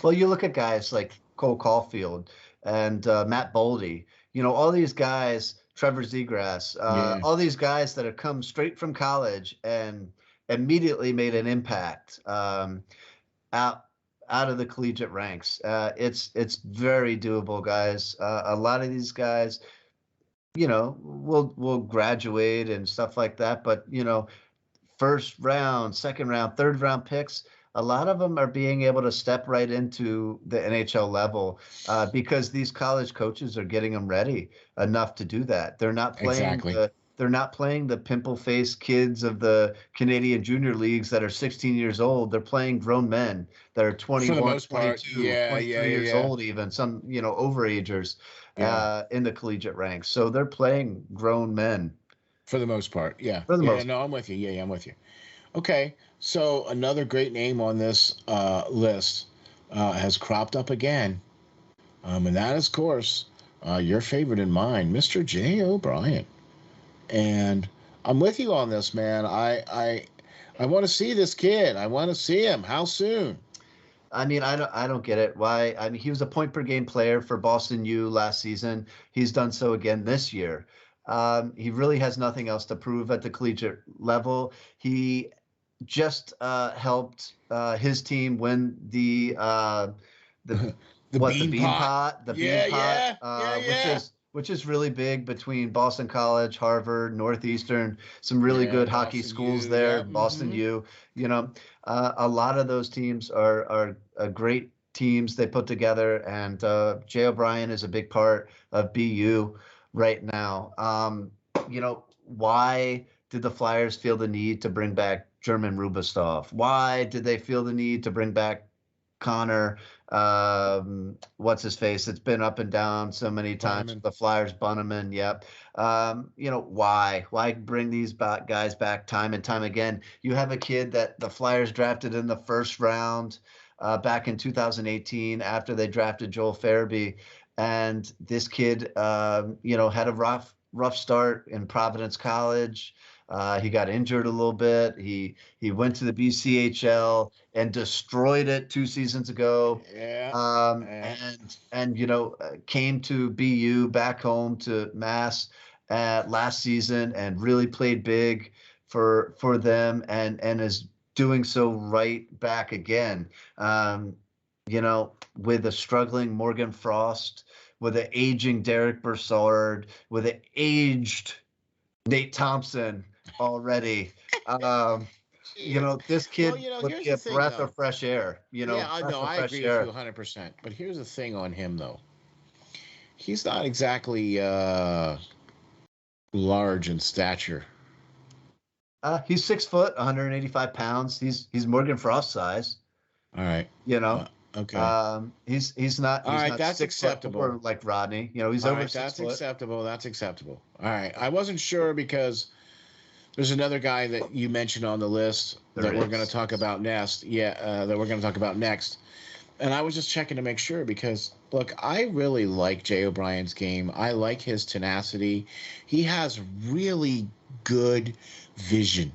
Well, you look at guys like Cole Caulfield and Matt Boldy. All these guys, Trevor Zegras, all these guys that have come straight from college and immediately made an impact. Out of the collegiate ranks. It's very doable, guys. A lot of these guys, will graduate and stuff like that. But first round, second round, third round picks, a lot of them are being able to step right into the NHL level because these college coaches are getting them ready enough to do that. They're not playing Exactly. they're not playing the pimple-faced kids of the Canadian junior leagues that are 16 years old. They're playing grown men that are 21, 22, 23 years old, even some, overagers in the collegiate ranks. So they're playing grown men. For the most part, yeah. For the most No, I'm with you. Yeah, I'm with you. Okay, so another great name on this list has cropped up again, and that is, of course, your favorite and mine, Mr. Jay O'Brien. And I'm with you on this, man. I want to see this kid. I want to see him. How soon? I mean, I don't get it. Why? I mean, he was a point per game player for Boston U last season. He's done so again this year. He really has nothing else to prove at the collegiate level. He just helped his team win the bean pot, which is really big between Boston College, Harvard, Northeastern, some really good hockey Boston schools U, there, yeah. Boston U. A lot of those teams are great teams they put together, and Jay O'Brien is a big part of BU right now. Why did the Flyers feel the need to bring back German Rubistov? Why did they feel the need to bring back Connor? What's his face? It's been up and down so many times. The Flyers, Bunneman. Yep. Why bring these guys back time and time again? You have a kid that the Flyers drafted in the first round back in 2018 after they drafted Joel Farabee, and this kid, had a rough start in Providence College. He got injured a little bit. He went to the BCHL and destroyed it 2 seasons ago. And came to BU back home to Mass last season and really played big for them and is doing so right back again. With a struggling Morgan Frost, with an aging Derek Brassard, with an aged Nate Thompson already. This kid would be a breath of fresh air. I agree with you 100%. But here's the thing on him, though. He's not exactly large in stature? He's 6 foot, 185 pounds. He's Morgan Frost size. All right. You know, Okay. he's not All right, that's 6 foot 4 acceptable. like Rodney. You know, he's All over right, six that's foot. acceptable. That's acceptable. All right. I wasn't sure because there's another guy that you mentioned on the list There that we're going to is. talk about next. Yeah, that we're going to talk about next. And I was just checking to make sure because, look, I really like Jay O'Brien's game. I like his tenacity. He has really good vision.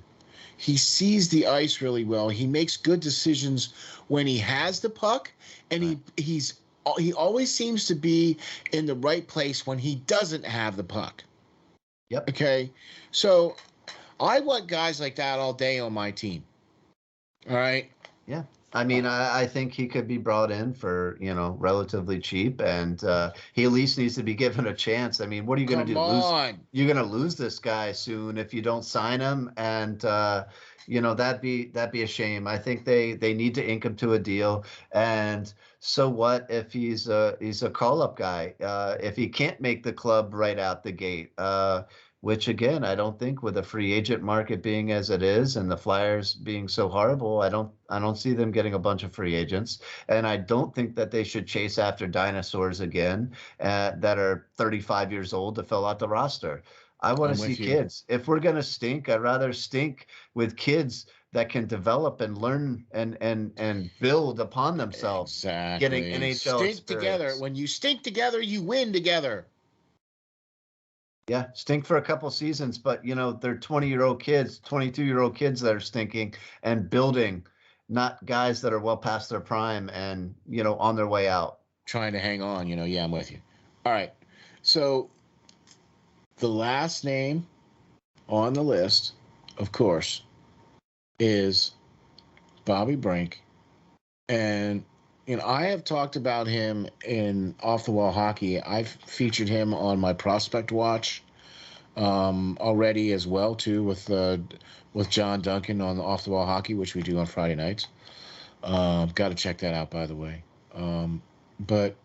He sees the ice really well. He makes good decisions when he has the puck, and Right. he always seems to be in the right place when he doesn't have the puck. Yep. Okay, so I want guys like that all day on my team. All right. Yeah. I mean, I think he could be brought in for, relatively cheap, and he at least needs to be given a chance. I mean, what are you going to Come do? Lose? on. You're going to lose this guy soon if you don't sign him, and that'd be a shame. I think they need to ink him to a deal. And so what if he's a call up guy? If he can't make the club right out the gate, which again, I don't think with the free agent market being as it is and the Flyers being so horrible, I don't see them getting a bunch of free agents. And I don't think that they should chase after dinosaurs again that are 35 years old to fill out the roster. I want to I'm see with you. kids. If we're going to stink, I'd rather stink with kids that can develop and learn and build upon themselves, getting Exactly. NHL Stink together. experience. When you stink together, you win together. Yeah, stink for a couple seasons, but they're 20-year-old kids, 22-year-old kids that are stinking and building, not guys that are well past their prime and, on their way out. Trying to hang on, Yeah, I'm with you. All right. So the last name on the list, of course, is Bobby Brink. And I have talked about him in off the wall hockey. I've featured him on my prospect watch already as well too with John Duncan on off the wall hockey, which we do on Friday nights. Got to check that out, by the way. But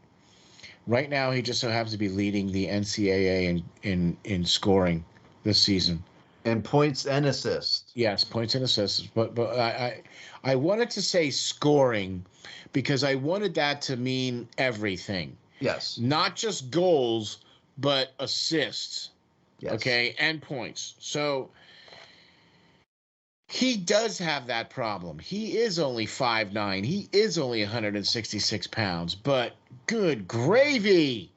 right now, he just so happens to be leading the NCAA in scoring this season. And points and assists. Yes, points and assists. But I wanted to say scoring because I wanted that to mean everything, Yes. not just goals, but assists. Yes. Okay, and points. So he does have that problem. He is only 5'9". He is only 166 pounds. But good gravy.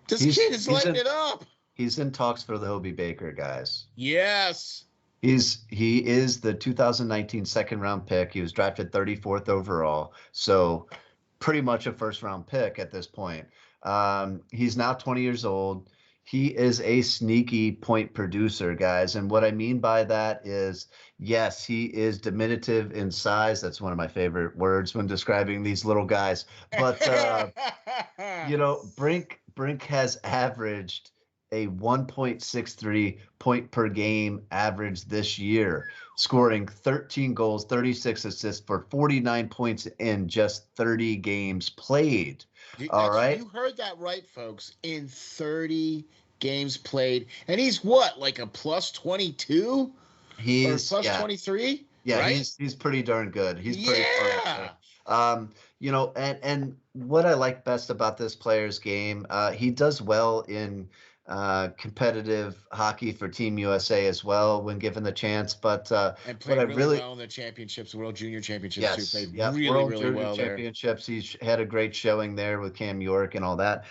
This kid is lighting it up. He's in talks for the Hobie Baker, guys. Yes. He is the 2019 second round pick. He was drafted 34th overall. So pretty much a first round pick at this point. He's now 20 years old. He is a sneaky point producer, guys. And what I mean by that is, yes, he is diminutive in size. That's one of my favorite words when describing these little guys. But, Brink has averaged a 1.63 point per game average this year, scoring 13 goals, 36 assists for 49 points in just 30 games played. All right. You heard that right, folks. In 30 games played. And he's what, like a plus 22? He's plus 23? Yeah, right? he's pretty darn good. He's pretty fun. And what I like best about this player's game, he does well in competitive hockey for Team USA as well when given the chance. But and played really well in the championships, World Junior Championships too. Played really, World really Junior well Championships. He's had a great showing there with Cam York and all that.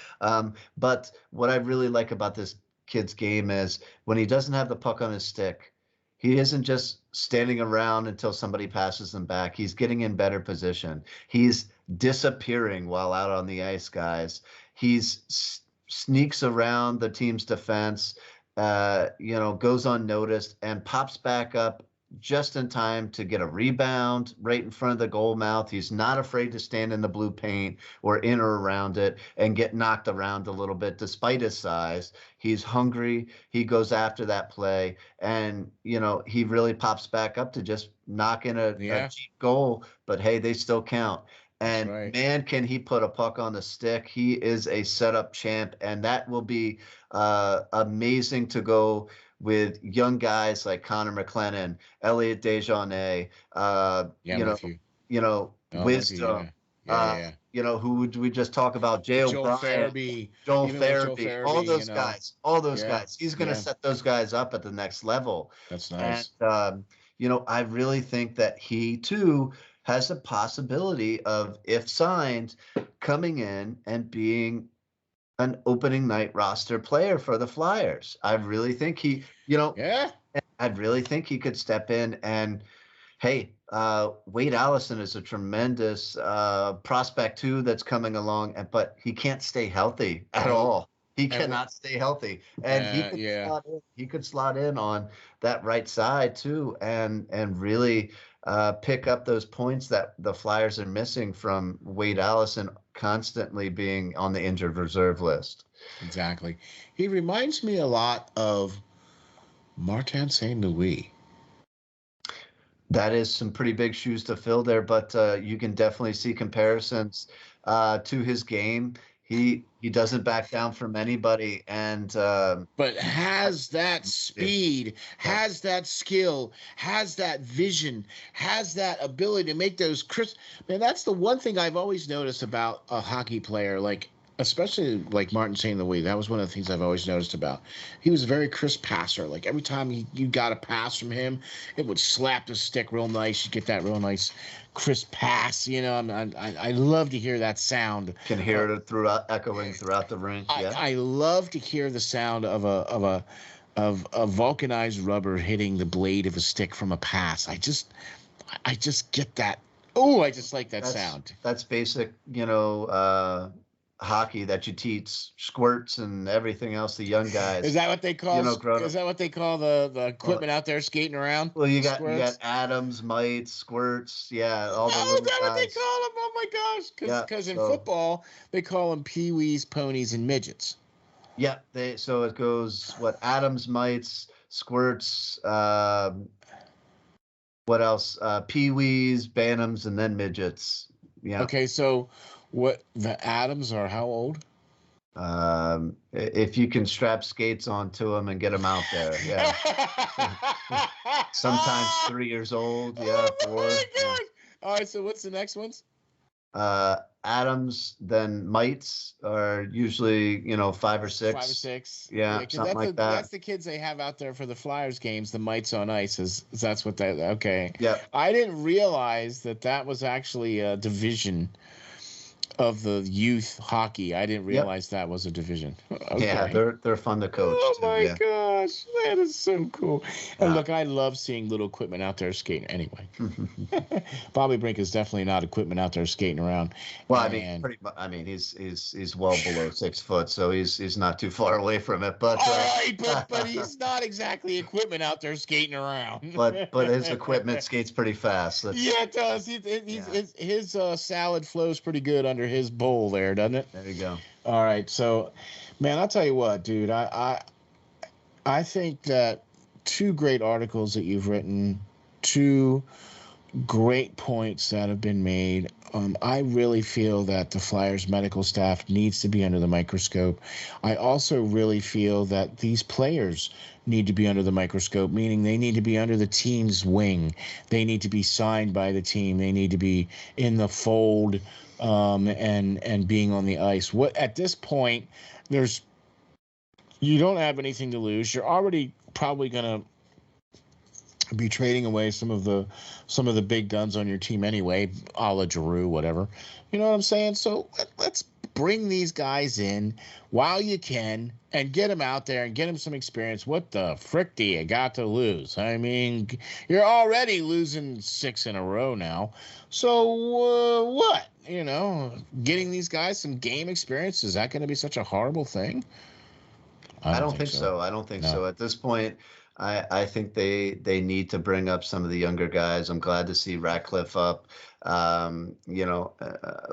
But what I really like about this kid's game is when he doesn't have the puck on his stick, he isn't just standing around until somebody passes him back. He's getting in better position. He's disappearing while out on the ice, guys. He's sneaks around the team's defense, goes unnoticed and pops back up just in time to get a rebound right in front of the goal mouth. He's not afraid to stand in the blue paint or in or around it and get knocked around a little bit despite his size. He's hungry. He goes after that play and, he really pops back up to just knock in a cheap goal, but hey, they still count. That's And right. man, can he put a puck on the stick. He is a setup champ, and that will be amazing to go with young guys like Connor McLennan, Elliot Dejournay, Yeah, I'm with you. No, I'm with you. Wisdom, Yeah. Yeah, yeah, yeah. who would we just talk about? Jay Joel O'Brien, Farabee, Joel even with Joel Farabee, all Farabee, those guys, all those yeah, guys. He's going to yeah, set those guys up at the next level. that's And, nice. I really think that he too has a possibility of, if signed, coming in and being an opening night roster player for the Flyers. I really think Yeah, I really think he could step in and, hey, Wade Allison is a tremendous prospect too that's coming along, but he can't stay healthy at no, all. He and cannot stay healthy, and yeah, he could slot in on that right side too, and really pick up those points that the Flyers are missing from Wade Allison constantly being on the injured reserve list. exactly. He reminds me a lot of Martin St. Louis. That is some pretty big shoes to fill there, but you can definitely see comparisons to his game. He doesn't back down from anybody, and But has that yeah, speed, has that skill, has that vision, has that ability to make those crisp. Man, that's the one thing I've always noticed about a hockey player, like especially like Martin St. Louis. That was one of the things I've always noticed about. He was a very crisp passer. Like every time you got a pass from him, it would slap the stick real nice. You get that real nice crisp pass. I love to hear that sound. can hear it echoing throughout the rink. Yeah, I love to hear the sound of a vulcanized rubber hitting the blade of a stick from a pass. I just get that. Oh, I just like that sound. that's basic, hockey that you teach squirts and everything else. The young guys, Is that what they call? grown Is up. that what they call the Well, equipment out there skating around? well, you The got squirts. Adams, mites, squirts, yeah, all the Oh, is little that what they guys. call them? Oh my gosh! Yeah, Because in so football they call them peewees, ponies, and midgets. yeah, so it goes what Adams, mites, squirts, what else? Peewees, bantams, and then midgets. Yeah. Okay, so what the Adams are? How old? If you can strap skates onto them and get them out there, yeah. Sometimes 3 years old, yeah, Oh my 4. Yeah. gosh! All right, so what's the next ones? Adams, then mites are usually 5 or 6. 5 or 6. Yeah, Yeah, because something like that. that's the kids they have out there for the Flyers games. The mites on ice is that's what that. Okay, Yep. I didn't realize that was actually a division of the youth hockey. I didn't Yep. realize that was a division. Yeah, Okay. they're fun to coach Oh too. my Yeah. gosh, that is so cool. And Yeah. look, I love seeing little equipment out there skating. Anyway, Bobby Brink is definitely not equipment out there skating around. Well, I mean, And pretty much. I mean, he's well below 6 foot, so he's not too far away from it. But all right, but he's not exactly equipment out there skating around. but his equipment skates pretty fast. Yeah, it does. His salad flows pretty good under his bowl there, doesn't it? There you go. All right, so man, I'll tell you what, dude. I think that two great articles that you've written, two great points that have been made. I really feel that the Flyers medical staff needs to be under the microscope. I also really feel that these players need to be under the microscope, meaning they need to be under the team's wing. They need to be signed by the team. They need to be in the fold and being on the ice. What at this point, you don't have anything to lose. You're already probably gonna be trading away some of the big guns on your team anyway, a la Giroux, whatever. You know what I'm saying? So let's bring these guys in while you can and get them out there and get them some experience. What the frick do you got to lose? I mean, you're already losing 6 in a row now. So what? Getting these guys some game experience, is that going to be such a horrible thing? I don't think so. I don't think so. At this point, I think they need to bring up some of the younger guys. I'm glad to see Ratcliffe up.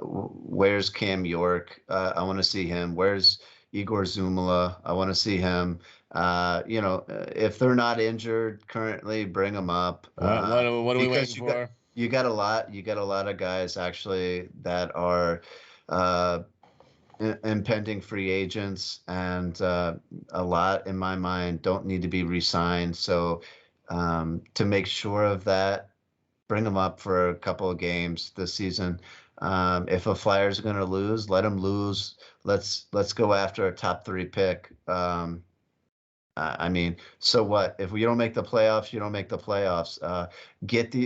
Where's Cam York? I want to see him. Where's Igor Zumala? I want to see him. If they're not injured currently, bring them up. What are we because waiting for? You got a lot. You got a lot of guys actually that are uh, impending free agents, and a lot, in my mind, don't need to be re-signed. So to make sure of that, bring them up for a couple of games this season. If a Flyers are going to lose, let them lose. Let's go after a top 3 pick. I mean, so what? If we don't make the playoffs, you don't make the playoffs.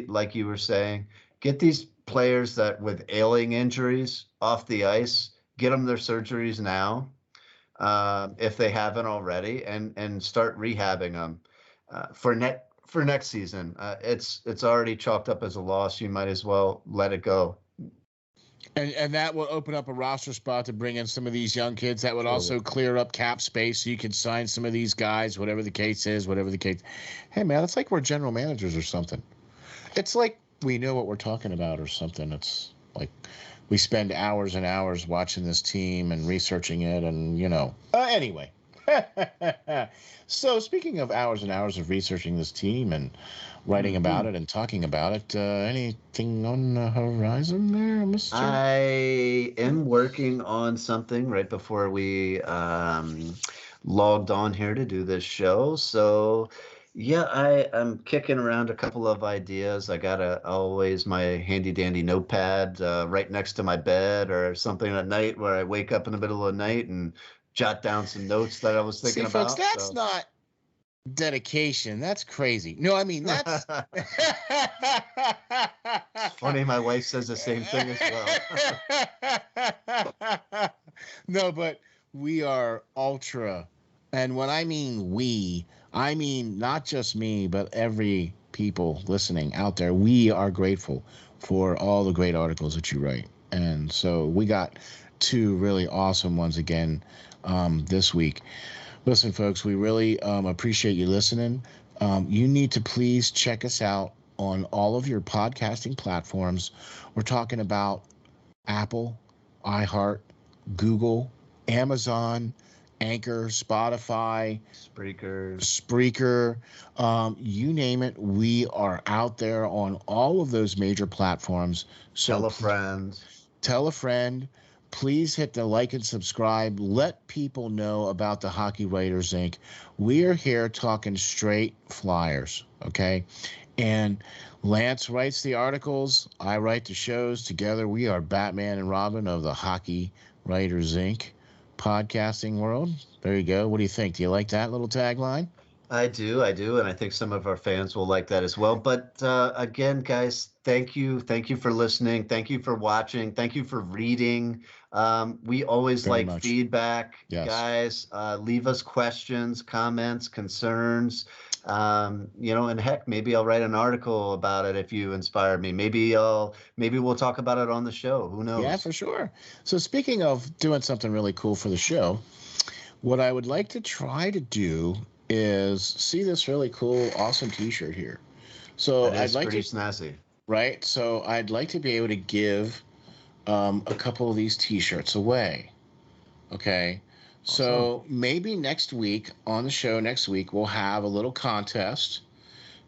Like you were saying, get these players that with ailing injuries off the ice, get them their surgeries now, if they haven't already, and start rehabbing them for next season. It's already chalked up as a loss. You might as well let it go. And that will open up a roster spot to bring in some of these young kids. That would also clear up cap space so you can sign some of these guys, whatever the case is, whatever the case. Hey, man, it's like we're general managers or something. It's like we know what we're talking about or something. It's like we spend hours and hours watching this team and researching it and, Anyway. So speaking of hours and hours of researching this team and writing about it and talking about it, anything on the horizon there, Mr.? I am working on something right before we logged on here to do this show. So yeah, I'm kicking around a couple of ideas. I got always my handy dandy notepad right next to my bed or something at night where I wake up in the middle of the night and jot down some notes that I was thinking about. Folks, that's not dedication. That's crazy. No, I mean, that's it's funny. My wife says the same thing as well. No, but we are ultra. And when I mean we, I mean not just me, but every people listening out there. We are grateful for all the great articles that you write. And so we got 2 really awesome ones again this week. Listen, folks, we really appreciate you listening. You need to please check us out on all of your podcasting platforms. We're talking about Apple, iHeart, Google, Amazon, Anchor, Spotify, Spreaker, you name it. We are out there on all of those major platforms. So tell a friend. Please hit the like and subscribe. Let people know about the Hockey Writers Inc. We are here talking straight Flyers, okay? And Lance writes the articles. I write the shows. Together, we are Batman and Robin of the Hockey Writers Inc. podcasting world. There you go. What do you think? Do you like that little tagline? I do, and I think some of our fans will like that as well. But again, guys, thank you for listening. Thank you for watching. Thank you for reading. We always Very like much. Feedback, yes. Guys. Leave us questions, comments, concerns. And heck, maybe I'll write an article about it if you inspire me. Maybe we'll talk about it on the show. Who knows? Yeah, for sure. So speaking of doing something really cool for the show, what I would like to try to do is see this really cool, awesome T-shirt here. So I'd like pretty snazzy, right? So I'd like to be able to give a couple of these T-shirts away. Okay, awesome. So maybe next week on the show, we'll have a little contest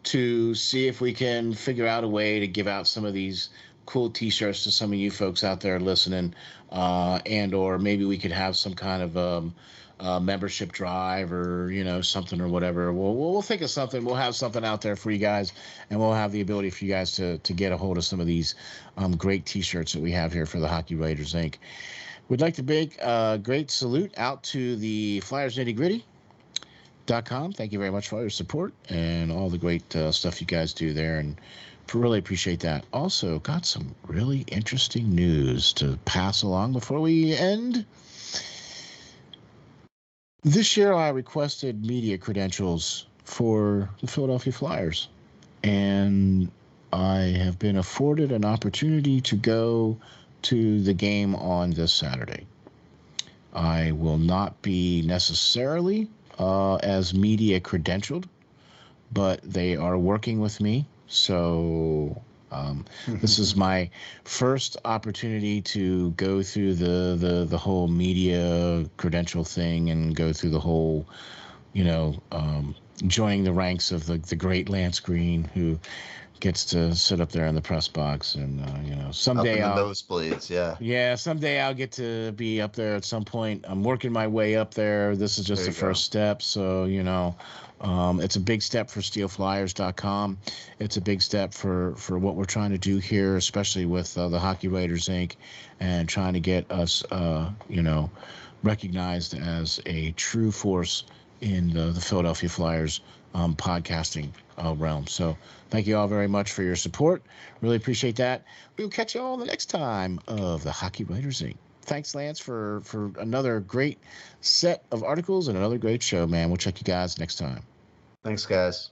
to see if we can figure out a way to give out some of these cool T-shirts to some of you folks out there listening, and or maybe we could have some kind of membership drive or something or whatever. We'll think of something. We'll have something out there for you guys, and we'll have the ability for you guys to get a hold of some of these great T-shirts that we have here for the Hockey Writers Inc. We'd like to make a great salute out to the FlyersNittyGritty.com. Thank you very much for all your support and all the great stuff you guys do there, and really appreciate that. Also got some really interesting news to pass along before we end. This year, I requested media credentials for the Philadelphia Flyers, and I have been afforded an opportunity to go to the game on this Saturday. I will not be necessarily as media credentialed, but they are working with me, so this is my first opportunity to go through the whole media credential thing and go through the whole, joining the ranks of the great Lance Green, who gets to sit up there in the press box, and someday up in the I'll nosebleeds. Yeah. someday I'll get to be up there at some point. I'm working my way up there. This is just the first step, so it's a big step for SteelFlyers.com. It's a big step for what we're trying to do here, especially with the Hockey Writers Inc. and trying to get us recognized as a true force in the Philadelphia Flyers podcasting realm. So thank you all very much for your support. Really appreciate that. We'll catch you all the next time of the Hockey Writers Inc. Thanks, Lance, for another great set of articles and another great show, man. We'll check you guys next time. Thanks, guys.